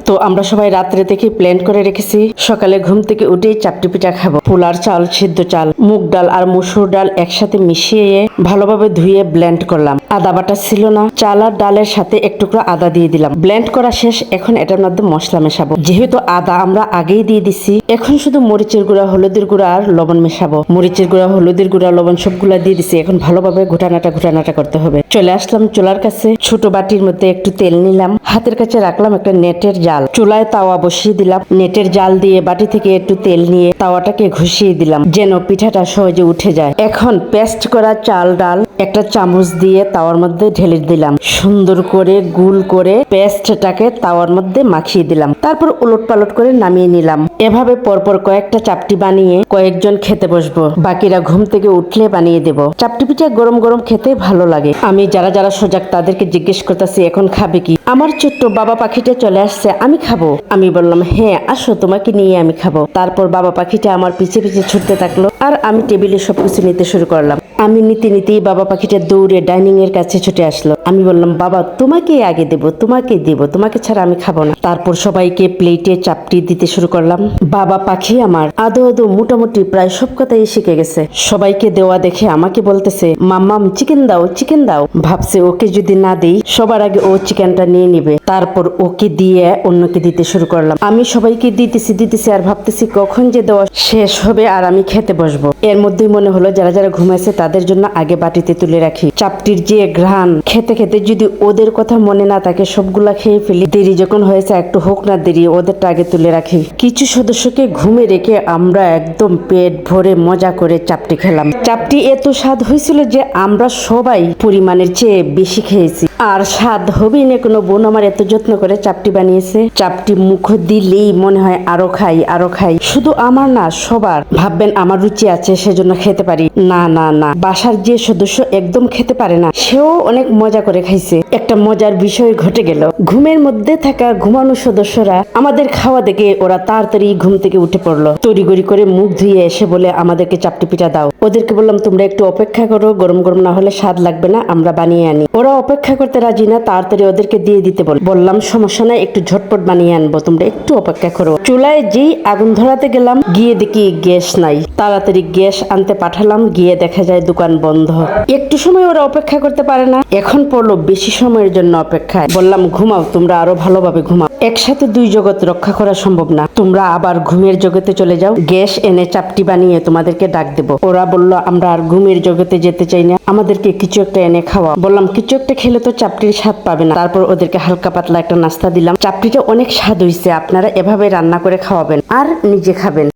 তো আমরা সবাই রাত্রে থেকে প্ল্যান করে রেখেছি সকালে ঘুম থেকে উঠেই চাপটি পিঠা খাবো। পোলার চাল, সিদ্ধ চাল, মুগ ডাল আর মসুর ডাল একসাথে মিশিয়ে ভালোভাবে ধুয়ে ব্লেন্ড করলাম। আদা বাটা ছিল না, চাল আর ডালের সাথে এক টুকরো আদা দিয়ে দিলাম। ব্লেন্ড করা শেষ, এখন এটার মধ্যে মশলা মেশাবো। যেহেতু আদা আমরা আগেই দিয়ে দিছি, এখন শুধু মরিচের গুঁড়া, হলুদের গুঁড়া আর লবণ মেশাবো। মরিচের গুঁড়া, হলুদের গুঁড়া, লবণ সবগুলা দিয়ে দিছি। এখন ভালোভাবে ঘুটানাটা করতে হবে। চলে আসলাম চুলার কাছে, ছোট বাটির মধ্যে একটু তেল নিলাম, হাতের কাছে রাখলাম একটা নেটের জাল, চুলায় তাওয়া বসিয়ে দিলাম। নেটের জাল দিয়ে বাটি থেকে একটু তেল নিয়ে তাওয়াটাকে ঘষিয়ে দিলাম যেন পিঠাটা সহজে উঠে যায়। এখন পেস্ট করা চাল ডাল একটা চামচ দিয়ে তাওয়ার মধ্যে ঢেলে দিলাম। সুন্দর করে গুল করে পেস্টটাকে তাওয়ার মধ্যে মাখিয়ে দিলাম। তারপর উলট পালট করে নামিয়ে নিলাম। এভাবে পরপর কয়েকটা চাপটি বানিয়ে কয়েকজন খেতে বসবো, বাকিরা ঘুম থেকে উঠলে বানিয়ে দেব। চাপটি পিঠা গরম গরম খেতে ভালো লাগে। আমি যারা যারা সজাগ তাদেরকে জিজ্ঞেস করতেছি এখন খাবে কি। আমার ছোট্ট বাবা পাখিটা চলে আসছে, আমি খাবো। আমি বললাম হ্যাঁ আসো, তোমাকে নিয়ে আমি খাবো। তারপর বাবা পাখিটা আমার পিছে পিছে ছুটতে থাকলো আর আমি টেবিলে সবকিছু নিতে শুরু করলাম। আমি নিতেই বাবা পাখিটা দৌড়ে ডাইনিং এর কাছে ছুটে আসলো। আমি বললাম বাবা তোমাকে আগে দেব, তোমাকে ছাড়া আমি খাবো না। তারপর সবাইকে প্লেটে চাপটি দিতে শুরু করলাম। বাবা পাখি আমার আদো মোটামুটি প্রায় সব কথাই শিখে গেছে। সবাইকে দেওয়া দেখে আমাকে বলতেছে মাম্মাম চিকেন দাও। ভাবছে ওকে যদি না দেই সবার আগে ও চিকেনটা নিয়ে নিবে। তারপর ওকে দিয়ে অন্যকে দিতে শুরু করলাম। আমি সবাইকে দিতেছি আর ভাবতেছি কখন যে দেওয়া শেষ হবে আর আমি খেতে বসবো। এর মধ্যেই মনে হলো যারা যারা ঘুমাইছে তাদের জন্য আগে বাটিতে তুলে রাখি। চাপটির যে ঘ্রাণ, খেতে খেতে যদি ওদের কথা মনে না থাকে সবগুলা খেয়ে ফেলি। দেরি যখন হয়েছে একটু হোক না দেরি, ওদেরটা আগে তুলে রাখি। কিছু সদস্যকে ঘুমে রেখে আমরা একদম পেট ভরে মজা করে চাপটি খেলাম। চাপটি এত স্বাদ হয়েছিল যে আমরা সবাই পরিমাণের চেয়ে বেশি খেয়েছি। আর স্বাদ হবেই না, কোনো বোন আমার এত যত্ন করে চাপটি বানিয়েছে। চাপটি মুখ দিলেই মনে হয় আরো খাই। শুধু আমার না, সবার। ভাববেন আমার রুচি আছে সেজন্য খেতে পারি, না। বাসার যে সদস্য একদম খেতে পারে না সেও অনেক মজা করে খাইছে। একটা মজার বিষয় ঘটে গেল, ঘুমের মধ্যে থাকা ঘুমানো সদস্যরা আমাদের খাওয়া দেখে ওরা তাড়াতাড়ি ঘুম থেকে উঠে পড়লো। তড়িগড়ি করে মুখ ধুয়ে এসে বলে আমাদেরকে চাপটি পিঠা দাও। ওদেরকে বললাম তোমরা একটু অপেক্ষা করো, গরম গরম না হলে স্বাদ লাগবে না, আমরা বানিয়ে আনি। ওরা অপেক্ষা করতে রাজি না, তাড়াতাড়ি ওদেরকে দিয়ে দিতে বললাম সমস্যা নাই, একটু ঝটপট বানিয়ে আনবো, তোমরা একটু অপেক্ষা করো। চুলায় যেই আগুন ধরাতে গেলাম গিয়ে দেখি গ্যাস নাই। তাড়াতাড়ি গ্যাস আনতে পাঠালাম, গিয়ে দেখা যায় দোকান বন্ধ। একটু সময় ওরা অপেক্ষা করতে পারে না, এখন পড়লো বেশি সময়ের জন্য অপেক্ষায়। বললাম ঘুমাও, তোমরা আরো ভালোভাবে ঘুমাও, একসাথে দুই জগৎ রক্ষা করা সম্ভব না, তোমরা আবার ঘুমের জগতে চলে যাও, গ্যাস এনে চাপটি বানিয়ে তোমাদেরকে ডাক দেবো। ওরা বলল আমরা আর ঘুমের জগতে যেতে চাই না, আমাদেরকে কিছু একটা এনে খাওয়া। বললাম কিছু একটা খেলে তো চাপটির স্বাদ পাবে না। তারপর ওদেরকে হালকা পাতলা একটা নাস্তা দিলাম। চাপটিটা অনেক স্বাদ হয়েছে, আপনারা এভাবে রান্না করে খাওয়াবেন আর নিজে খাবেন।